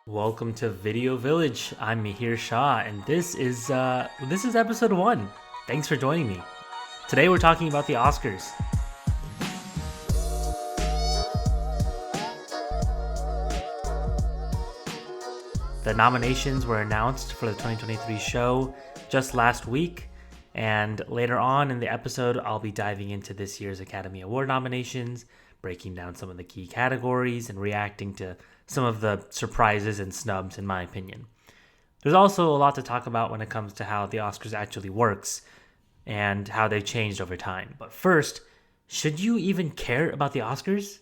Welcome to Video Village. I'm Mihir Shah, and this is episode 1. Thanks for joining me. Today we're talking about the Oscars. The nominations were announced for the 2023 show just last week, and later on in the episode, I'll be diving into this year's Academy Award nominations, breaking down some of the key categories, and reacting to some of the surprises and snubs, in my opinion. There's also a lot to talk about when it comes to how the Oscars actually works and how they've changed over time. But first, should you even care about the Oscars?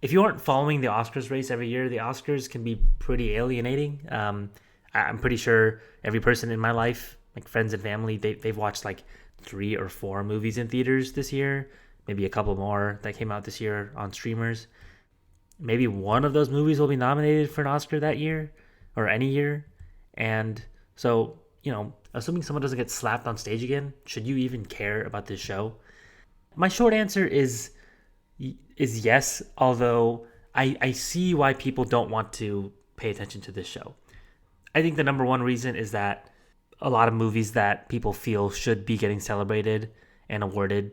If you aren't following the Oscars race every year, the Oscars can be pretty alienating. I'm pretty sure every person in my life, like friends and family, they've watched like 3 or 4 movies in theaters this year, maybe a couple more that came out this year on streamers. Maybe one of those movies will be nominated for an Oscar that year or any year. And so, assuming someone doesn't get slapped on stage again, should you even care about this show? My short answer is yes, although I see why people don't want to pay attention to this show. I think the number one reason is that a lot of movies that people feel should be getting celebrated and awarded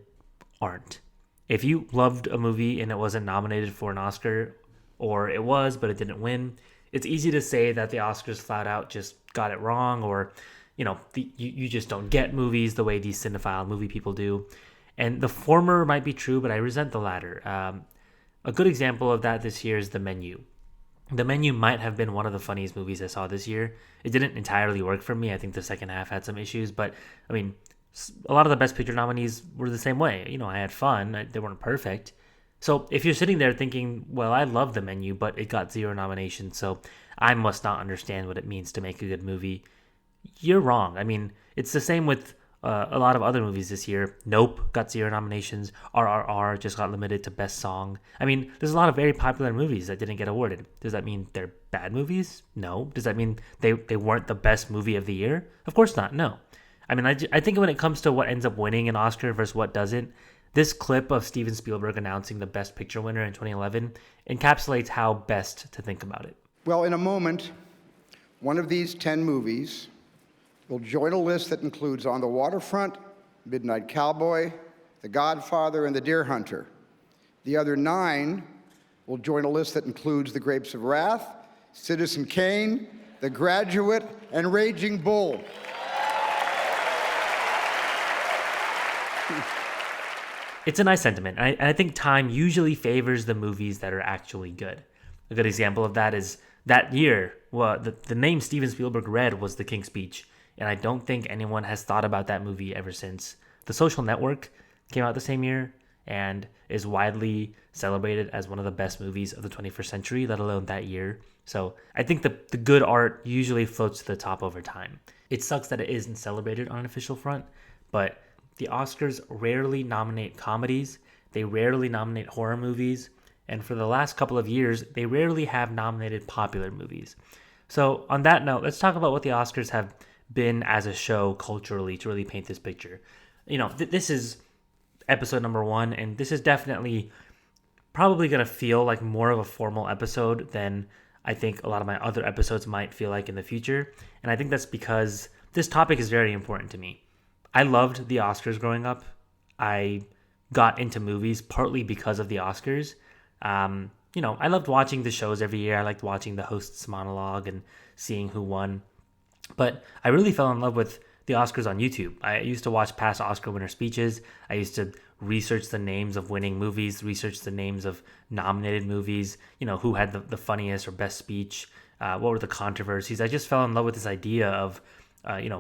aren't. If you loved a movie and it wasn't nominated for an Oscar, or it was but it didn't win, it's easy to say that the Oscars flat out just got it wrong, or you just don't get movies the way these cinephile movie people do. And the former might be true, but I resent the latter. A good example of that this year is The Menu. The Menu might have been one of the funniest movies I saw this year. It didn't entirely work for me. I think the second half had some issues, but I mean, a lot of the Best Picture nominees were the same way. I had fun. They weren't perfect. So if you're sitting there thinking, well, I love The Menu, but it got 0 nominations, so I must not understand what it means to make a good movie, you're wrong. I mean, it's the same with a lot of other movies this year. Nope got 0 nominations. RRR just got limited to Best Song. I mean, there's a lot of very popular movies that didn't get awarded. Does that mean they're bad movies? No. Does that mean they weren't the best movie of the year? Of course not. No. I mean, I think when it comes to what ends up winning an Oscar versus what doesn't, this clip of Steven Spielberg announcing the Best Picture winner in 2011 encapsulates how best to think about it. Well, in a moment, one of these 10 movies will join a list that includes On the Waterfront, Midnight Cowboy, The Godfather, and The Deer Hunter. The other 9 will join a list that includes The Grapes of Wrath, Citizen Kane, The Graduate, and Raging Bull. It's a nice sentiment. I think time usually favors the movies that are actually good. A good example of that is that year, well, the name Steven Spielberg read was The King's Speech, and I don't think anyone has thought about that movie ever since. The Social Network came out the same year and is widely celebrated as one of the best movies of the 21st century, let alone that year. So I think the good art usually floats to the top over time. It sucks that it isn't celebrated on an official front, but the Oscars rarely nominate comedies, they rarely nominate horror movies, and for the last couple of years, they rarely have nominated popular movies. So on that note, let's talk about what the Oscars have been as a show culturally to really paint this picture. This is episode number 1, and this is definitely probably going to feel like more of a formal episode than I think a lot of my other episodes might feel like in the future. And I think that's because this topic is very important to me. I loved the Oscars growing up. I got into movies partly because of the Oscars. I loved watching the shows every year. I liked watching the host's monologue and seeing who won. But I really fell in love with the Oscars on YouTube. I used to watch past Oscar winner speeches. I used to research the names of winning movies, research the names of nominated movies, who had the funniest or best speech, what were the controversies. I just fell in love with this idea of,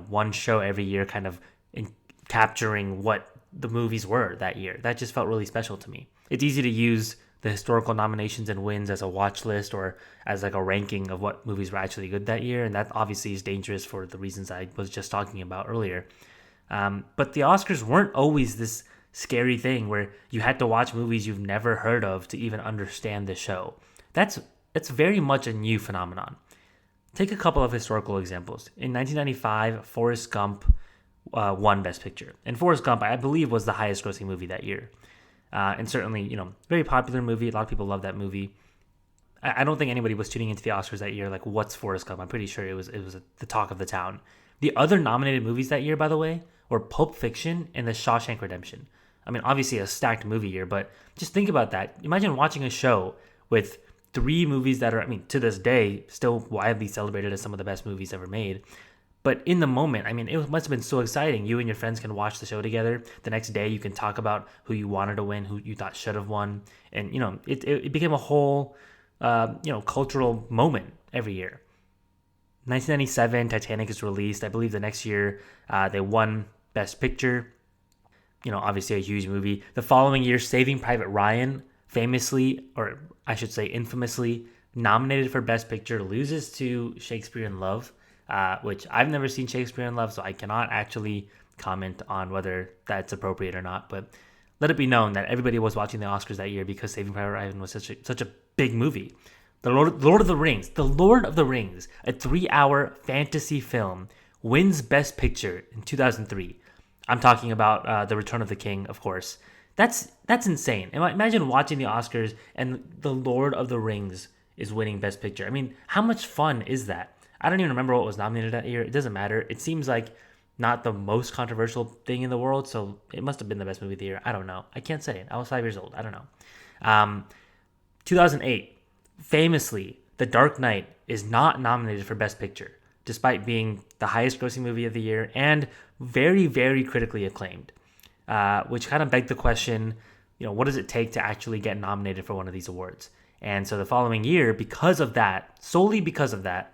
one show every year kind of in capturing what the movies were that year. That just felt really special to me. It's easy to use the historical nominations and wins as a watch list or as like a ranking of what movies were actually good that year, and that obviously is dangerous for the reasons I was just talking about earlier. But the Oscars weren't always this scary thing where you had to watch movies you've never heard of to even understand the show. That's very much a new phenomenon. Take a couple of historical examples. In 1995, Forrest Gump won Best Picture. And Forrest Gump, I believe, was the highest grossing movie that year. And certainly, very popular movie. A lot of people love that movie. I don't think anybody was tuning into the Oscars that year like, what's Forrest Gump? I'm pretty sure it was the talk of the town. The other nominated movies that year, by the way, were Pulp Fiction and The Shawshank Redemption. I mean, obviously a stacked movie year, but just think about that. Imagine watching a show with three movies that are, I mean, to this day, still widely celebrated as some of the best movies ever made. But in the moment, I mean, it must have been so exciting. You and your friends can watch the show together. The next day, you can talk about who you wanted to win, who you thought should have won. And, it became a whole, cultural moment every year. 1997, Titanic is released. I believe the next year, they won Best Picture. Obviously a huge movie. The following year, Saving Private Ryan, famously, or I should say infamously, nominated for Best Picture, loses to Shakespeare in Love, which I've never seen Shakespeare in Love, so I cannot actually comment on whether that's appropriate or not. But let it be known that everybody was watching the Oscars that year because Saving Private Ryan was such a big movie. The Lord of the Rings, a 3-hour fantasy film, wins Best Picture in 2003. I'm talking about The Return of the King, of course. That's insane. Imagine watching the Oscars and The Lord of the Rings is winning Best Picture. I mean, how much fun is that? I don't even remember what was nominated that year. It doesn't matter. It seems like not the most controversial thing in the world, so it must have been the best movie of the year. I don't know. I can't say. I was 5 years old. I don't know. 2008, famously, The Dark Knight is not nominated for Best Picture, despite being the highest grossing movie of the year and very, very critically acclaimed, which kind of begged the question, what does it take to actually get nominated for one of these awards? And so the following year, solely because of that,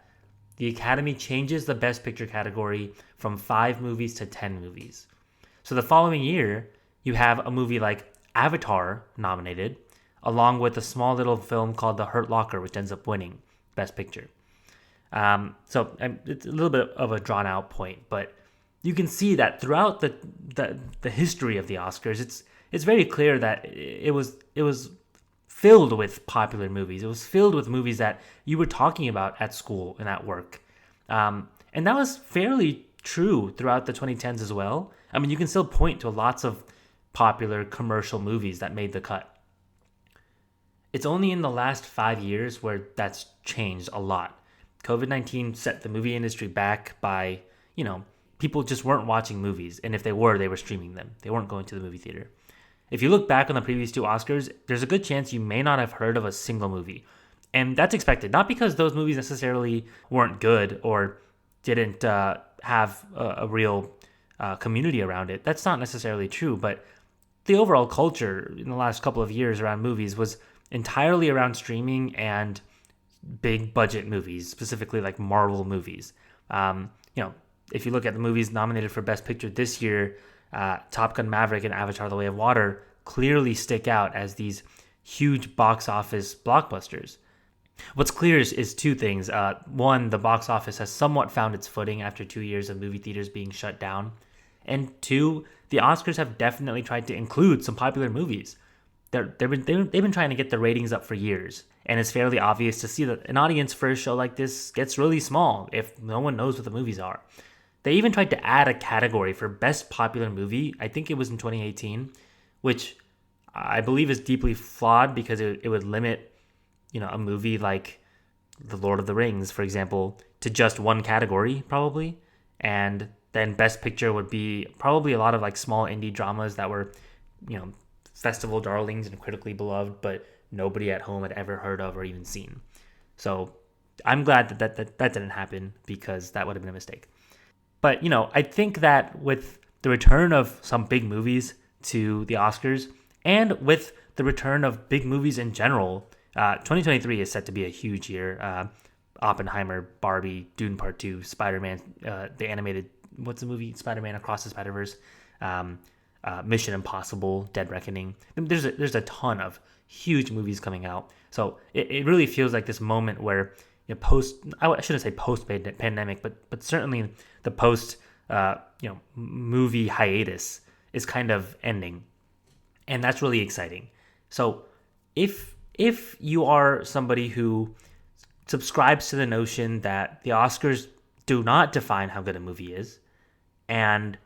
the Academy changes the Best Picture category from 5 movies to 10 movies. So the following year, you have a movie like Avatar nominated, along with a small little film called The Hurt Locker, which ends up winning Best Picture. So it's a little bit of a drawn out point, but you can see that throughout the history of the Oscars, it's very clear that it was filled with popular movies. It was filled with movies that you were talking about at school and at work, and that was fairly true throughout the 2010s as well. I mean, you can still point to lots of popular commercial movies that made the cut. It's only in the last 5 years where that's changed a lot. COVID-19 set the movie industry back by, people just weren't watching movies. And if they were streaming them. They weren't going to the movie theater. If you look back on the previous 2 Oscars, there's a good chance you may not have heard of a single movie. And that's expected. Not because those movies necessarily weren't good or didn't have a real community around it. That's not necessarily true. But the overall culture in the last couple of years around movies was entirely around streaming and big budget movies, specifically like Marvel movies. If you look at the movies nominated for Best Picture this year, Top Gun Maverick and Avatar The Way of Water clearly stick out as these huge box office blockbusters. What's clear is 2 things. One, the box office has somewhat found its footing after 2 years of movie theaters being shut down. And 2, the Oscars have definitely tried to include some popular movies. They've been trying to get the ratings up for years, and it's fairly obvious to see that an audience for a show like this gets really small if no one knows what the movies are. They even tried to add a category for Best Popular Movie. I think it was in 2018, which I believe is deeply flawed because it would limit, a movie like The Lord of the Rings, for example, to just one category probably, and then Best Picture would be probably a lot of like small indie dramas that were, festival darlings and critically beloved, but nobody at home had ever heard of or even seen. So I'm glad that didn't happen because that would have been a mistake. But, I think that with the return of some big movies to the Oscars and with the return of big movies in general, 2023 is set to be a huge year. Oppenheimer, Barbie, Dune Part 2, Spider-Man, the animated, what's the movie? Spider-Man Across the Spider-Verse, Mission Impossible, Dead Reckoning. There's a ton of huge movies coming out. So it really feels like this moment where I shouldn't say post pandemic, but certainly the post movie hiatus is kind of ending, and that's really exciting. So if you are somebody who subscribes to the notion that the Oscars do not define how good a movie is, and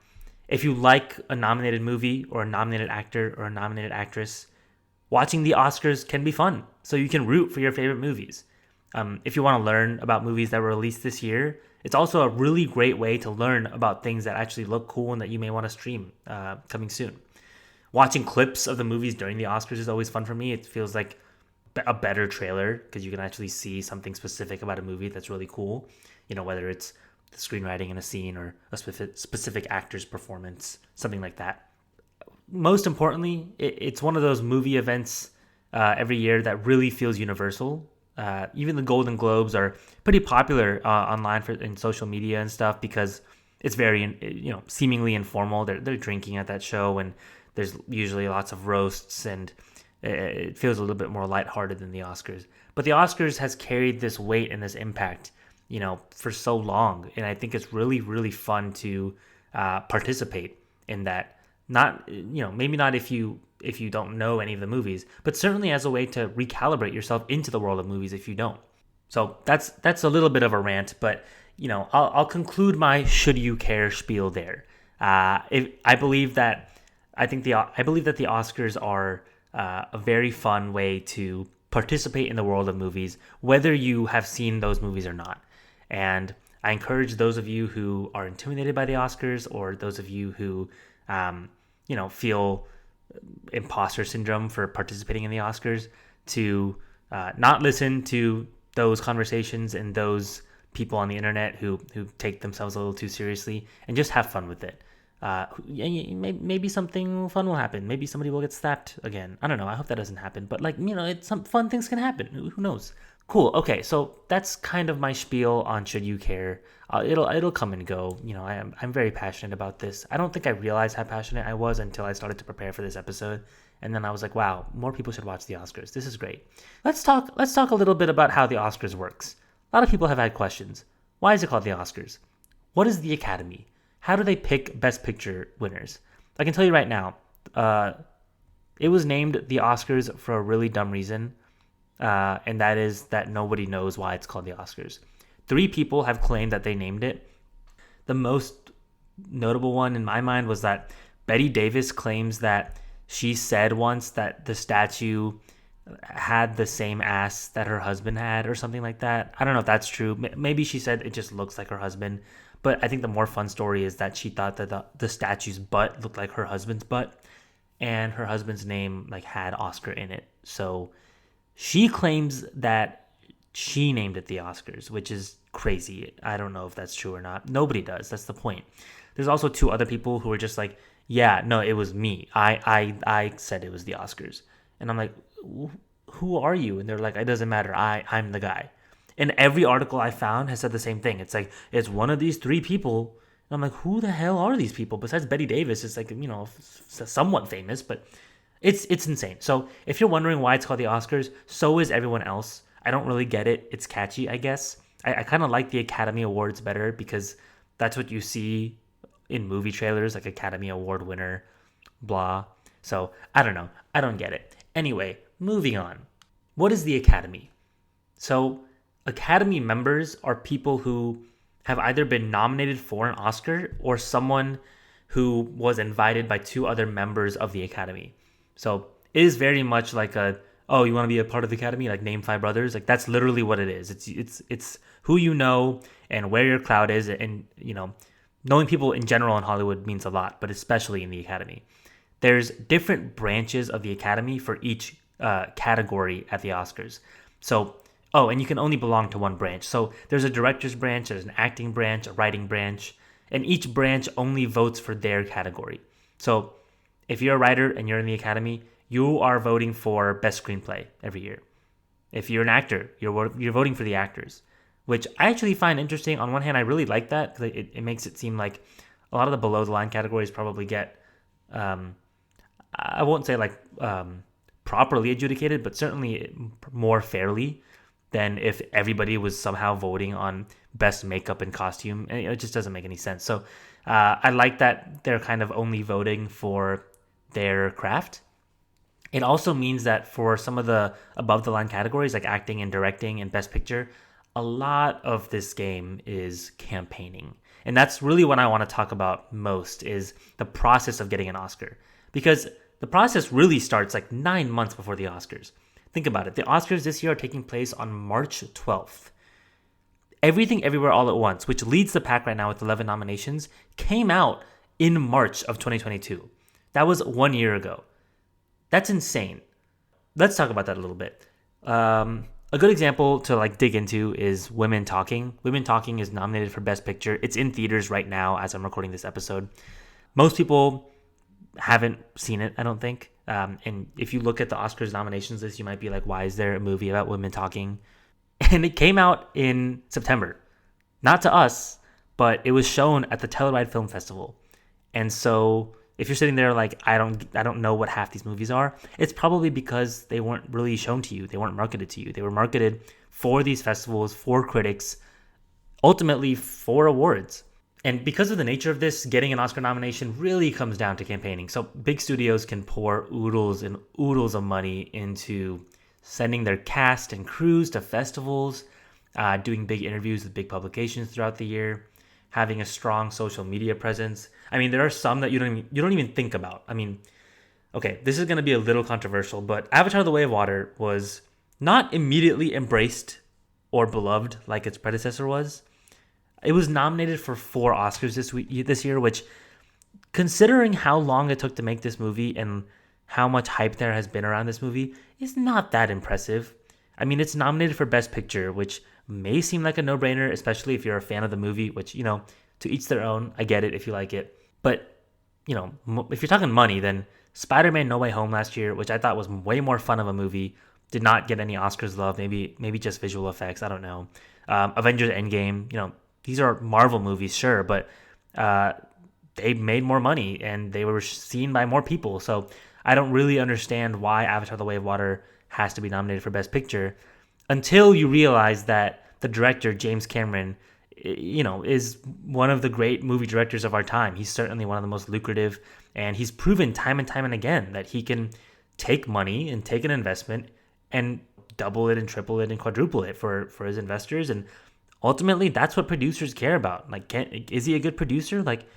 if you like a nominated movie or a nominated actor or a nominated actress, watching the Oscars can be fun. So you can root for your favorite movies. If you want to learn about movies that were released this year, it's also a really great way to learn about things that actually look cool and that you may want to stream coming soon. Watching clips of the movies during the Oscars is always fun for me. It feels like a better trailer because you can actually see something specific about a movie that's really cool. Whether it's the screenwriting in a scene or a specific actor's performance, something like that. Most importantly, it's one of those movie events every year that really feels universal. Even the Golden Globes are pretty popular online in social media and stuff because it's very, seemingly informal. They're drinking at that show, and there's usually lots of roasts, and it feels a little bit more lighthearted than the Oscars. But the Oscars has carried this weight and this impact, for so long, and I think it's really, really fun to participate in that. Not, maybe not if you don't know any of the movies, but certainly as a way to recalibrate yourself into the world of movies if you don't. So that's a little bit of a rant, but I'll conclude my should you care spiel there. I believe that the Oscars are a very fun way to participate in the world of movies, whether you have seen those movies or not. And I encourage those of you who are intimidated by the Oscars, or those of you who feel imposter syndrome for participating in the Oscars, to not listen to those conversations and those people on the internet who take themselves a little too seriously, and just have fun with it. Maybe something fun will happen. Maybe somebody will get slapped again. I don't know. I hope that doesn't happen. But some fun things can happen. Who knows? Cool. Okay, so that's kind of my spiel on should you care. It'll come and go. I'm very passionate about this. I don't think I realized how passionate I was until I started to prepare for this episode, and then I was like, wow, more people should watch the Oscars. This is great. Let's talk a little bit about how the Oscars works. A lot of people have had questions. Why is it called the Oscars? What is the Academy? How do they pick Best Picture winners? I can tell you right now, it was named the Oscars for a really dumb reason. And that is that nobody knows why it's called the Oscars. 3 people have claimed that they named it. The most notable one in my mind was that Betty Davis claims that she said once that the statue had the same ass that her husband had, or something like that. I don't know if that's true. Maybe she said it just looks like her husband. But I think the more fun story is that she thought that the statue's butt looked like her husband's butt, and her husband's name had Oscar in it. So she claims that she named it the Oscars, which is crazy. I don't know if that's true or not. Nobody does. That's the point. There's also 2 other people who are just like, yeah, no, it was me. I said it was the Oscars. And I'm like, who are you? And they're like, it doesn't matter. I'm the guy. And every article I found has said the same thing. It's like, it's one of these 3 people. And I'm like, who the hell are these people? Besides Betty Davis, it's like, somewhat famous, but it's insane. So if you're wondering why it's called the Oscars, so is everyone else. I don't really get it. It's catchy, I guess. I kind of like the Academy Awards better because that's what you see in movie trailers, like Academy Award winner, blah. So I don't know. I don't get it. Anyway, moving on. What is the Academy? So Academy members are people who have either been nominated for an Oscar or someone who was invited by 2 other members of the Academy. So it is very much like you want to be a part of the Academy, like name 5 brothers. Like that's literally what it is. It's who you know and where your crowd is, and knowing people in general in Hollywood means a lot, but especially in the Academy. There's different branches of the Academy for each category at the Oscars. So and you can only belong to one branch. So there's a director's branch, there's an acting branch, a writing branch, and each branch only votes for their category. So if you're a writer and you're in the Academy, you are voting for Best Screenplay every year. If you're an actor, you're voting for the actors, which I actually find interesting. On one hand, I really like that because it makes it seem like a lot of the below the line categories probably get, I won't say properly adjudicated, but certainly more fairly than if everybody was somehow voting on best makeup and costume. And it just doesn't make any sense. So I like that they're kind of only voting for their craft. It also means that for some of the above the line categories like acting and directing and best picture, a lot of this game is campaigning. And that's really what I want to talk about most, is the process of getting an Oscar. Because the process really starts like 9 months before the Oscars. Think about it. The Oscars this year are taking place on March 12th. Everything Everywhere All at Once, which leads the pack right now with 11 nominations, came out in March of 2022. That was 1 year ago. That's insane. Let's talk about that a little bit. A good example to like dig into is Women Talking. Women Talking is nominated for Best Picture. It's in theaters right now as I'm recording this episode. Most people haven't seen it, I don't think. And if you look at the Oscars nominations list, you might be like, why is there a movie about women talking? And it came out in September. Not to us, but it was shown at the Telluride Film Festival. And so if you're sitting there like, I don't know what half these movies are, it's probably because they weren't really shown to you. They weren't marketed to you. They were marketed for these festivals, for critics, ultimately for awards. And because of the nature of this, getting an Oscar nomination really comes down to campaigning. So big studios can pour oodles and oodles of money into sending their cast and crews to festivals, doing big interviews with big publications throughout the year, having a strong social media presence. I mean, there are some that you don't even think about. I mean, okay, this is going to be a little controversial, but Avatar: The Way of Water was not immediately embraced or beloved like its predecessor was. It was nominated for 4 Oscars this year, which, considering how long it took to make this movie and how much hype there has been around this movie, is not that impressive. I mean, it's nominated for Best Picture, which may seem like a no-brainer, especially if you're a fan of the movie, which, to each their own. I get it if you like it. But, if you're talking money, then Spider-Man No Way Home last year, which I thought was way more fun of a movie, did not get any Oscars love, maybe just visual effects, I don't know. Avengers Endgame, these are Marvel movies, sure, but they made more money and they were seen by more people. So I don't really understand why Avatar: The Way of Water has to be nominated for Best Picture until you realize that the director, James Cameron, is one of the great movie directors of our time. He's certainly one of the most lucrative, and he's proven time and time and again that he can take money and take an investment and double it and triple it and quadruple it for his investors. And ultimately, that's what producers care about. Like, is he a good producer? Like,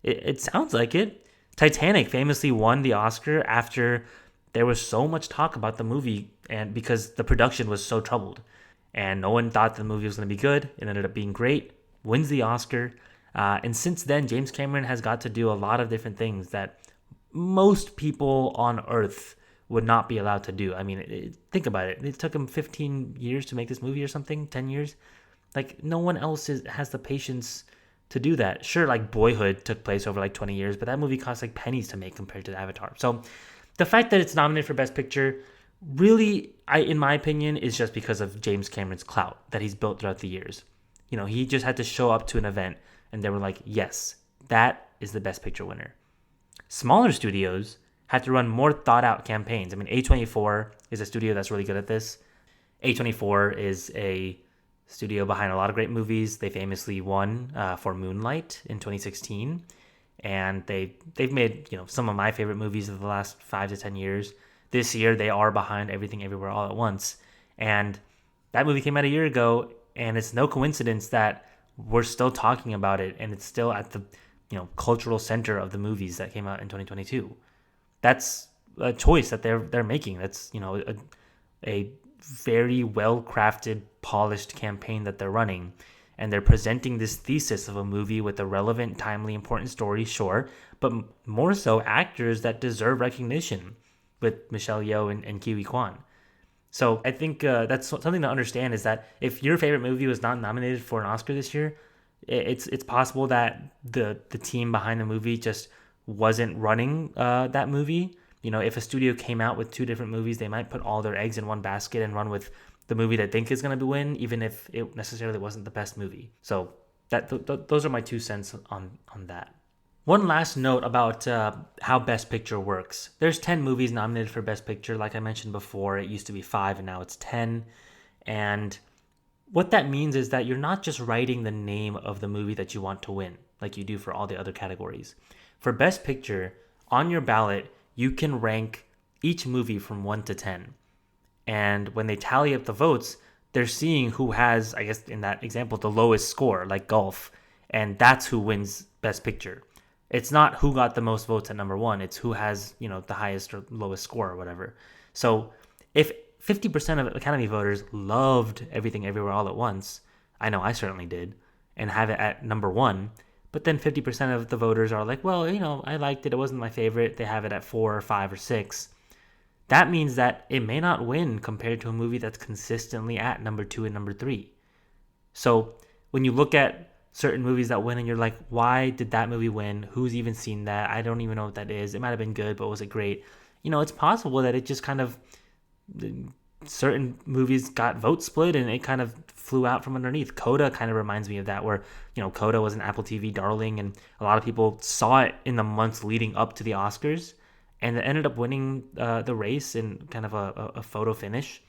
it sounds like it. Titanic famously won the Oscar after there was so much talk about the movie, and because the production was so troubled, and no one thought the movie was going to be good. It ended up being great. Wins the Oscar, and since then, James Cameron has got to do a lot of different things that most people on Earth would not be allowed to do. I mean, think about it. It took him 15 years to make this movie or something, 10 years. Like, no one else has the patience to do that. Sure, like Boyhood took place over like 20 years, but that movie cost like pennies to make compared to Avatar. So the fact that it's nominated for Best Picture really, in my opinion, is just because of James Cameron's clout that he's built throughout the years. He just had to show up to an event and they were like, yes, that is the Best Picture winner. Smaller studios had to run more thought out campaigns. I mean, A24 is a studio that's really good at this. A24 is a studio behind a lot of great movies. They famously won for Moonlight in 2016, and they've made some of my favorite movies of the last 5 to 10 years. This year they are behind Everything Everywhere All at Once, and that movie came out a year ago, and it's no coincidence that we're still talking about it, and it's still at the cultural center of the movies that came out in 2022. That's a choice that they're making. That's a very well-crafted, polished campaign that they're running, and they're presenting this thesis of a movie with a relevant, timely, important story, sure, but more so actors that deserve recognition, with Michelle Yeoh and Kiwi Kwan. So I think that's something to understand, is that if your favorite movie was not nominated for an Oscar this year, it's possible that the team behind the movie just wasn't running that movie. If a studio came out with 2 different movies, they might put all their eggs in one basket and run with the movie they think is going to win, even if it necessarily wasn't the best movie. So those are my 2 cents on that. One last note about how Best Picture works. There's 10 movies nominated for Best Picture. Like I mentioned before, it used to be 5 and now it's 10. And what that means is that you're not just writing the name of the movie that you want to win, like you do for all the other categories. For Best Picture, on your ballot, you can rank each movie from 1 to 10. And when they tally up the votes, they're seeing who has, I guess in that example, the lowest score, like golf. And that's who wins Best Picture. It's not who got the most votes at number one. It's who has, the highest or lowest score or whatever. So if 50% of Academy voters loved Everything Everywhere All at Once, I know I certainly did, and have it at number one, but then 50% of the voters are like, well, I liked it. It wasn't my favorite. They have it at 4 or 5 or 6. That means that it may not win compared to a movie that's consistently at number 2 and number 3. So when you look at certain movies that win and you're like, why did that movie win? Who's even seen that? I don't even know what that is. It might have been good, but was it great? It's possible that it just kind of, certain movies got vote split and it kind of flew out from underneath. Coda kind of reminds me of that, where, Coda was an Apple TV darling and a lot of people saw it in the months leading up to the Oscars, and it ended up winning the race in kind of a photo finish.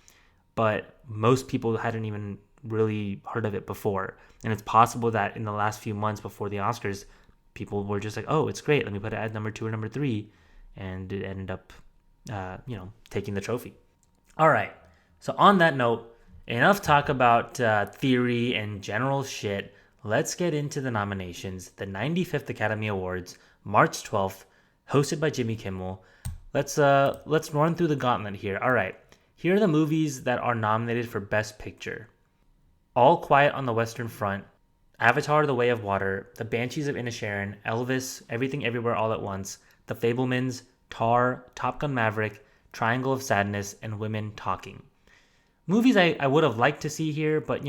But most people hadn't even really heard of it before. And it's possible that in the last few months before the Oscars, people were just like, oh, it's great. Let me put it at number 2 or number 3. And it ended up, taking the trophy. All right. So on that note, enough talk about theory and general shit. Let's get into the nominations. The 95th Academy Awards, March 12th, hosted by Jimmy Kimmel. Let's run through the gauntlet here. All right. Here are the movies that are nominated for Best Picture: All Quiet on the Western Front, Avatar: The Way of Water, The Banshees of Inisherin, Elvis, Everything Everywhere All at Once, The Fabelmans, Tar, Top Gun Maverick, Triangle of Sadness, and Women Talking. Movies I would have liked to see here, but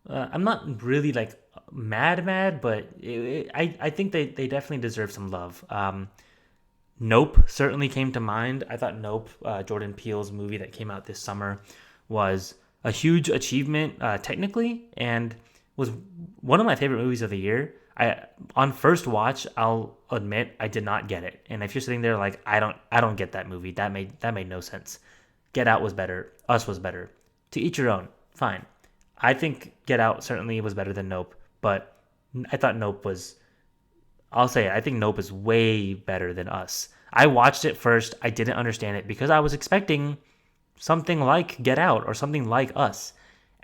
I'm not really like mad, but I think they definitely deserve some love. Nope certainly came to mind. I thought Nope, Jordan Peele's movie that came out this summer, was a huge achievement technically, and was one of my favorite movies of the year. On first watch, I'll admit I did not get it. And if you're sitting there like, I don't get that movie, that made no sense. Get Out was better. Us was better. To each your own. Fine. I think Get Out certainly was better than Nope, but I thought Nope was, I'll say it, I think Nope is way better than Us. I watched it first. I didn't understand it because I was expecting something like Get Out or something like Us.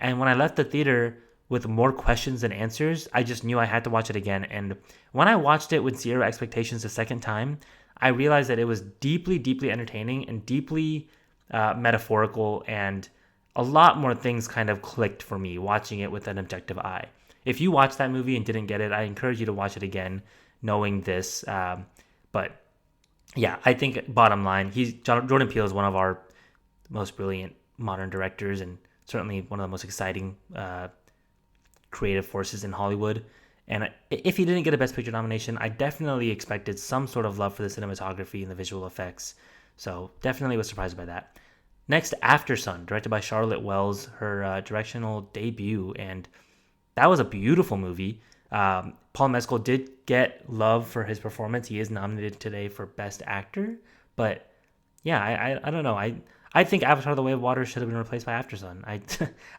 And when I left the theater with more questions than answers, I just knew I had to watch it again. And when I watched it with zero expectations the second time, I realized that it was deeply, deeply entertaining and deeply metaphorical, and a lot more things kind of clicked for me watching it with an objective eye. If you watched that movie and didn't get it, I encourage you to watch it again, knowing this. But yeah, I think bottom line, Jordan Peele is one of our most brilliant modern directors, and certainly one of the most exciting creative forces in Hollywood. And if he didn't get a Best Picture nomination, I definitely expected some sort of love for the cinematography and the visual effects. So definitely was surprised by that. Next, Aftersun, directed by Charlotte Wells, her directional debut, and that was a beautiful movie. Paul Mescal did get love for his performance. He is nominated today for Best Actor, but yeah, I don't know. I think Avatar: The Way of Water should have been replaced by Aftersun.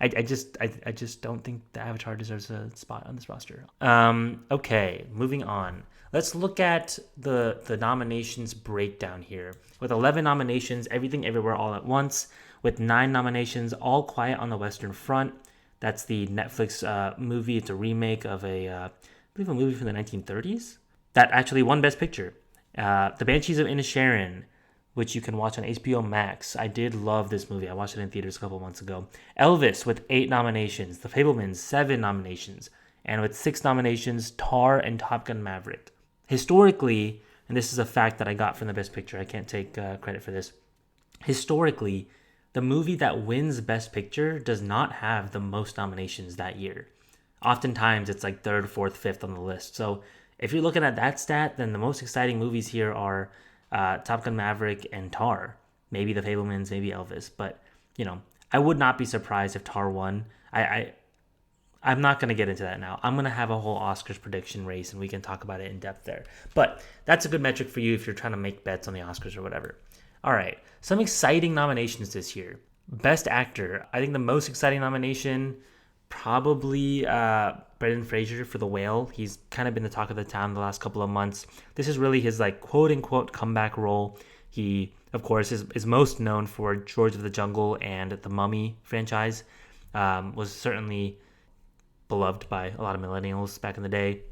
I just don't think the Avatar deserves a spot on this roster. Okay, moving on. Let's look at the nominations breakdown here. With 11 nominations, Everything Everywhere All at Once. With 9 nominations, All Quiet on the Western Front. That's the Netflix movie. It's a remake of I believe a movie from the 1930s that actually won Best Picture. The Banshees of Inisherin, which you can watch on HBO Max. I did love this movie. I watched it in theaters a couple months ago. Elvis with 8 nominations. The Fabelmans, 7 nominations. And with 6 nominations, Tar and Top Gun Maverick. Historically, and this is a fact that I got from the Best Picture, I can't take credit for this. Historically, the movie that wins Best Picture does not have the most nominations that year. Oftentimes, it's like 3rd, 4th, 5th on the list. So if you're looking at that stat, then the most exciting movies here are Top Gun Maverick and Tar. Maybe The Fabelmans, maybe Elvis. But, I would not be surprised if Tar won. I'm not going to get into that now. I'm going to have a whole Oscars prediction race, and we can talk about it in depth there. But that's a good metric for you if you're trying to make bets on the Oscars or whatever. All right, some exciting nominations this year. Best Actor. I think the most exciting nomination, probably Brendan Fraser for The Whale. He's kind of been the talk of the town the last couple of months. This is really his quote-unquote comeback role. He, of course, is most known for George of the Jungle and the Mummy franchise. Was certainly beloved by a lot of millennials back in the day.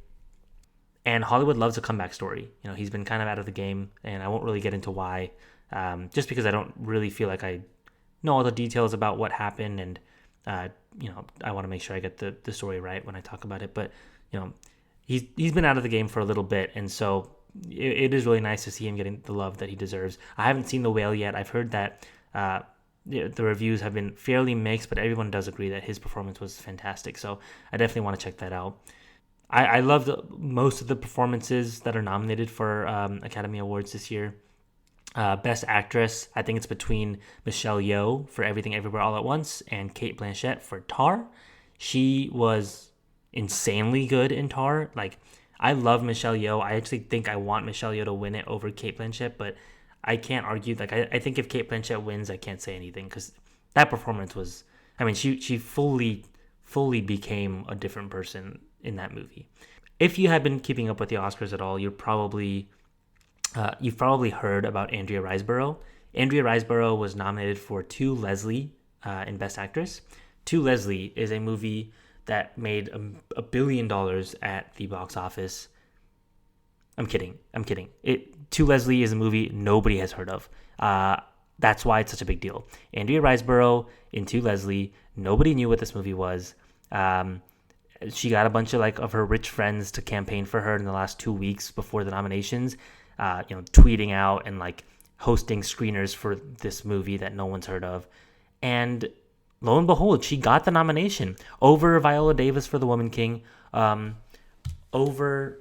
And Hollywood loves a comeback story. He's been kind of out of the game, and I won't really get into why, just because I don't really feel like I know all the details about what happened, and I want to make sure I get the story right when I talk about it. But he's been out of the game for a little bit, and so it is really nice to see him getting the love that he deserves. I haven't seen The Whale yet. I've heard that the reviews have been fairly mixed, but everyone does agree that his performance was fantastic. So I definitely want to check that out. I loved most of the performances that are nominated for Academy Awards this year. Best Actress, I think it's between Michelle Yeoh for Everything Everywhere All at Once and Cate Blanchett for Tar. She was insanely good in Tar. Like, I love Michelle Yeoh. I actually think I want Michelle Yeoh to win it over Cate Blanchett, but I can't argue. Like, I think if Cate Blanchett wins, I can't say anything because that performance was, she fully became a different person in that movie. If you have been keeping up with the Oscars at all, you've probably heard about Andrea Riseborough. Andrea Riseborough was nominated for To Leslie in Best Actress. To Leslie is a movie that made $1 billion at the box office. I'm kidding. To Leslie is a movie nobody has heard of. That's why it's such a big deal. Andrea Riseborough in To Leslie, nobody knew what this movie was. She got a bunch of her rich friends to campaign for her in the last 2 weeks before the nominations, tweeting out and hosting screeners for this movie that no one's heard of. And lo and behold, she got the nomination over Viola Davis for The Woman King, over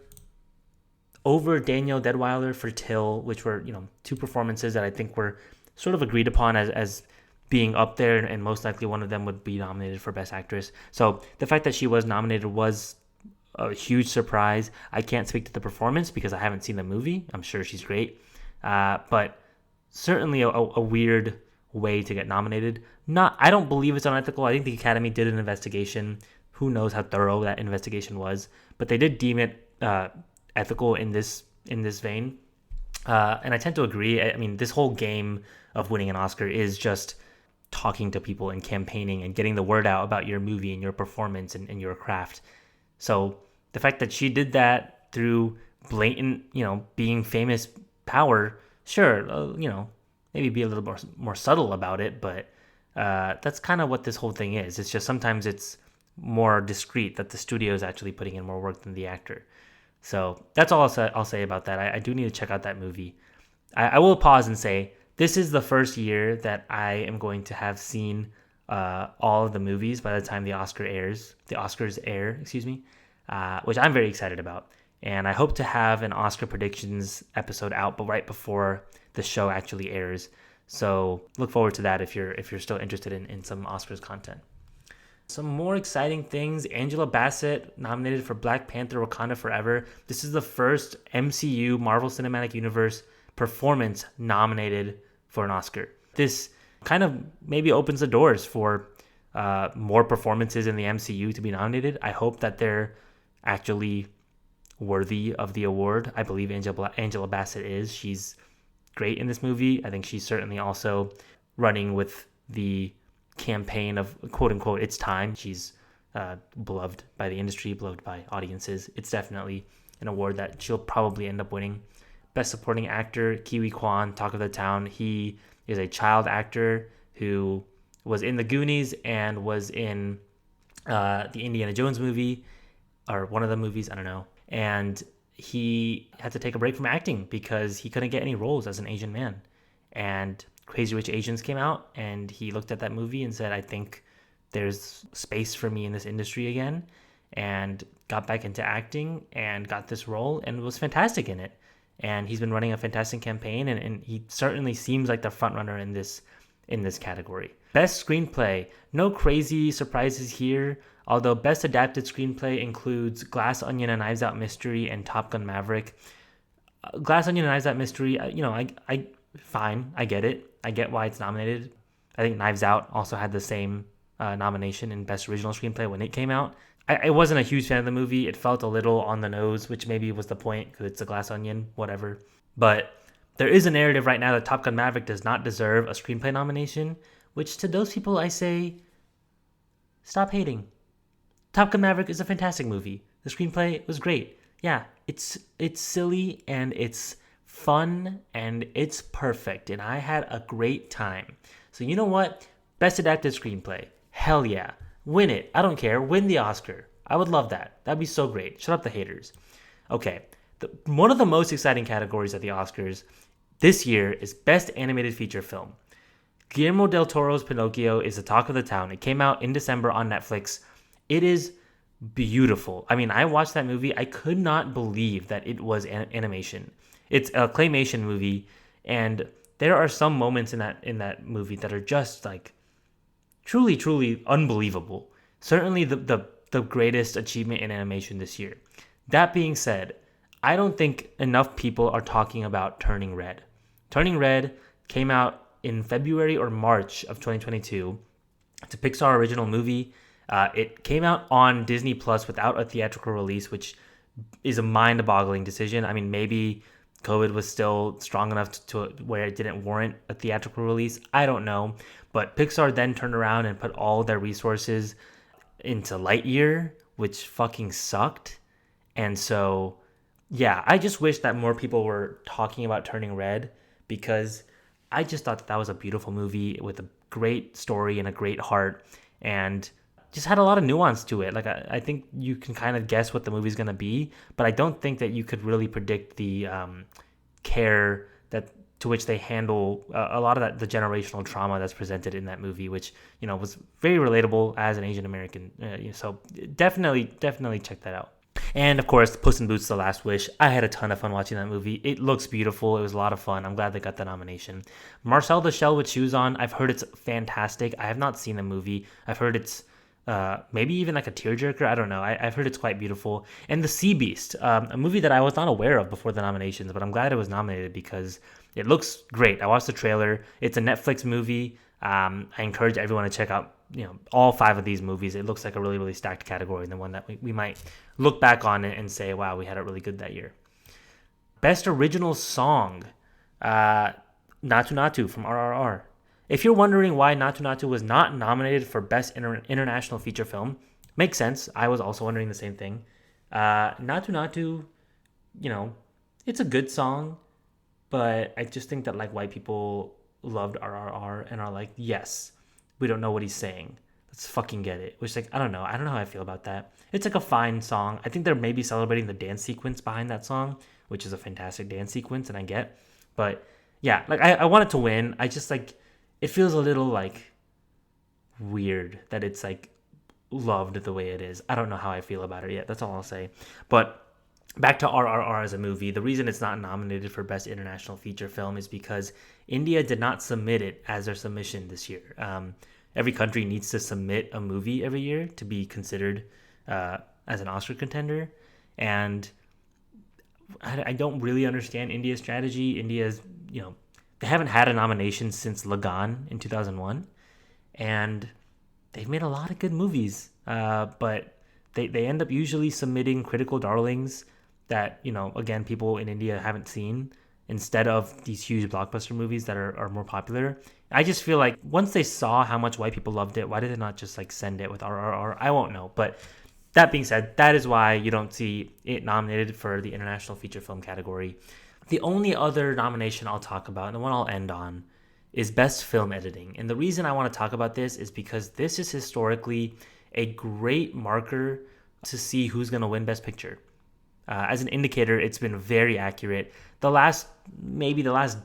Danielle Deadwyler for Till, which were, two performances that I think were sort of agreed upon as being up there, and most likely one of them would be nominated for Best Actress. So the fact that she was nominated was a huge surprise. I can't speak to the performance because I haven't seen the movie. I'm sure she's great. But certainly a weird way to get nominated. I don't believe it's unethical. I think the Academy did an investigation. Who knows how thorough that investigation was, but they did deem it ethical in this vein. And I tend to agree. This whole game of winning an Oscar is just talking to people and campaigning and getting the word out about your movie and your performance and your craft. So the fact that she did that through blatant, being famous power, sure, maybe be a little more subtle about it, but that's kind of what this whole thing is. It's just sometimes it's more discreet that the studio is actually putting in more work than the actor. So that's all I'll say about that. I do need to check out that movie. I will pause and say this is the first year that I am going to have seen all of the movies by the time the Oscars air, which I'm very excited about. And I hope to have an Oscar predictions episode out, but right before the show actually airs. So look forward to that if you're still interested in some Oscars content. Some more exciting things. Angela Bassett nominated for Black Panther: Wakanda Forever. This is the first MCU, Marvel Cinematic Universe, performance nominated for an Oscar. This kind of maybe opens the doors for more performances in the MCU to be nominated. I hope that they're actually worthy of the award. I believe Angela Bassett is. She's great in this movie. I think she's certainly also running with the campaign of quote unquote it's time. She's beloved by the industry, beloved by audiences. It's definitely an award that she'll probably end up winning. Best Supporting Actor, Kiwi Kwan, Talk of the Town. He is a child actor who was in The Goonies and was in the Indiana Jones movie, or one of the movies, I don't know. And he had to take a break from acting because he couldn't get any roles as an Asian man. And Crazy Rich Asians came out, and he looked at that movie and said, I think there's space for me in this industry again, and got back into acting and got this role and was fantastic in it. And he's been running a fantastic campaign, and he certainly seems like the front runner in this category. Best Screenplay. No crazy surprises here, although Best Adapted Screenplay includes Glass Onion: A Knives Out Mystery and Top Gun: Maverick. Glass Onion: A Knives Out Mystery, fine, I get it. I get why it's nominated. I think Knives Out also had the same nomination in Best Original Screenplay when it came out. I wasn't a huge fan of the movie. It felt a little on the nose, which maybe was the point because it's a Glass Onion, whatever. But there is a narrative right now that Top Gun: Maverick does not deserve a screenplay nomination, which to those people I say, stop hating. Top Gun: Maverick is a fantastic movie. The screenplay was great. Yeah, it's silly and it's fun and it's perfect, and I had a great time. So you know what? Best adapted screenplay. Hell yeah. Win it. I don't care. Win the Oscar. I would love that. That'd be so great. Shut up the haters. Okay. One of the most exciting categories at the Oscars this year is Best Animated Feature Film. Guillermo del Toro's Pinocchio is the talk of the town. It came out in December on Netflix. It is beautiful. I mean, I watched that movie. I could not believe that it was animation. It's a claymation movie, and there are some moments in that movie that are just like truly, truly unbelievable. Certainly the greatest achievement in animation this year. That being said, I don't think enough people are talking about Turning Red. Turning Red came out in February or March of 2022. It's a Pixar original movie. It came out on Disney Plus without a theatrical release, which is a mind-boggling decision. I mean, maybe COVID was still strong enough to where it didn't warrant a theatrical release. I don't know. But Pixar then turned around and put all their resources into Lightyear, which fucking sucked. And so, yeah, I just wish that more people were talking about Turning Red, because I just thought that was a beautiful movie with a great story and a great heart, and just had a lot of nuance to it. Like, I think you can kind of guess what the movie's going to be, but I don't think that you could really predict the care that to which they handle a lot of the generational trauma that's presented in that movie, which, you know, was very relatable as an Asian American. So definitely check that out. And of course, Puss in Boots: The Last Wish. I had a ton of fun watching that movie. It looks beautiful. It was a lot of fun. I'm glad they got the nomination. Marcel the Shell with Shoes On. I've heard it's fantastic. I have not seen the movie. I've heard it's maybe even like a tearjerker. I don't know. I've heard it's quite beautiful. And The Sea Beast, a movie that I was not aware of before the nominations, but I'm glad it was nominated because it looks great. I watched the trailer. It's a Netflix movie. I encourage everyone to check out, all 5 of these movies. It looks like a really, really stacked category, and the one that we might look back on it and say, wow, we had it really good that year. Best Original Song, Natu Natu from RRR. If you're wondering why Natu Natu was not nominated for Best International Feature Film, makes sense. I was also wondering the same thing. Natu Natu, it's a good song, but I just think that like white people loved RRR and are like, yes, we don't know what he's saying. Let's fucking get it. Which, like, I don't know. I don't know how I feel about that. It's like a fine song. I think they're maybe celebrating the dance sequence behind that song, which is a fantastic dance sequence, and I get. But yeah, like I want it to win. I just like, it feels a little like weird that it's like loved the way it is. I don't know how I feel about it yet. That's all I'll say. But back to RRR as a movie, the reason it's not nominated for Best International Feature Film is because India did not submit it as their submission this year. Every country needs to submit a movie every year to be considered as an Oscar contender. And I don't really understand India's strategy. India's, they haven't had a nomination since Lagan in 2001. And they've made a lot of good movies. But they end up usually submitting critical darlings that, again, people in India haven't seen, instead of these huge blockbuster movies that are more popular. I just feel like once they saw how much white people loved it, why did they not just like send it with RRR? I won't know. But that being said, that is why you don't see it nominated for the International Feature Film category. The only other nomination I'll talk about, and the one I'll end on, is Best Film Editing. And the reason I want to talk about this is because this is historically a great marker to see who's going to win Best Picture. As an indicator, it's been very accurate. The last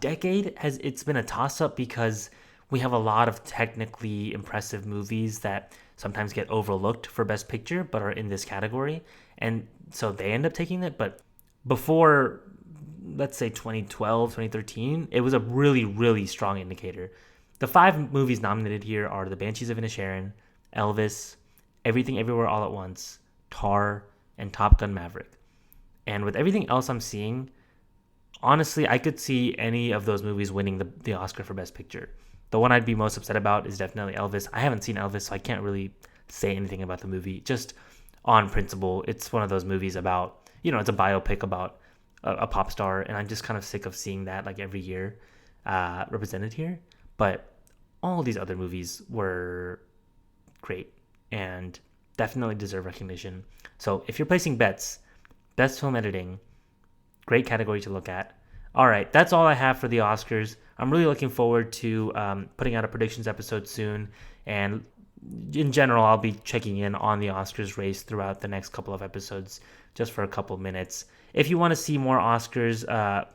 decade it's been a toss-up because we have a lot of technically impressive movies that sometimes get overlooked for Best Picture but are in this category, and so they end up taking it. But before, let's say 2012, 2013, it was a really, really strong indicator. The 5 movies nominated here are The Banshees of Inisherin, Elvis, Everything Everywhere All at Once, Tar, and Top Gun Maverick. And with everything else I'm seeing, honestly, I could see any of those movies winning the Oscar for Best Picture. The one I'd be most upset about is definitely Elvis. I haven't seen Elvis, so I can't really say anything about the movie. Just on principle, it's one of those movies about, it's a biopic about a pop star, and I'm just kind of sick of seeing that like every year represented here. But all these other movies were great and definitely deserve recognition. So if you're placing bets, Best Film Editing, Great category to look at. All right, that's all I have for the Oscars. I'm really looking forward to putting out a predictions episode soon. And in general, I'll be checking in on the Oscars race throughout the next couple of episodes, just for a couple of minutes. If you want to see more Oscars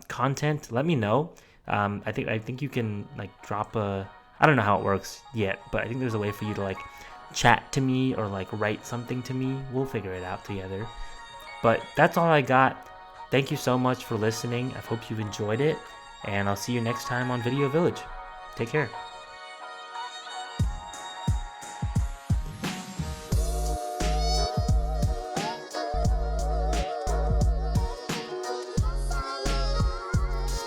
content, let me know. I think you can like drop a. I don't know how it works yet, but I think there's a way for you to like chat to me or like write something to me. We'll figure it out together. But that's all I got. Thank you so much for listening. I hope you've enjoyed it, and I'll see you next time on Video Village. Take care.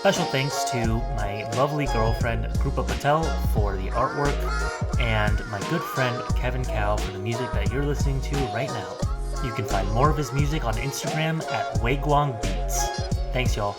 Special thanks to my lovely girlfriend, Krupa Patel, for the artwork, and my good friend, Kevin Cow, for the music that you're listening to right now. You can find more of his music on Instagram at Weiguang Beats. Thanks, y'all.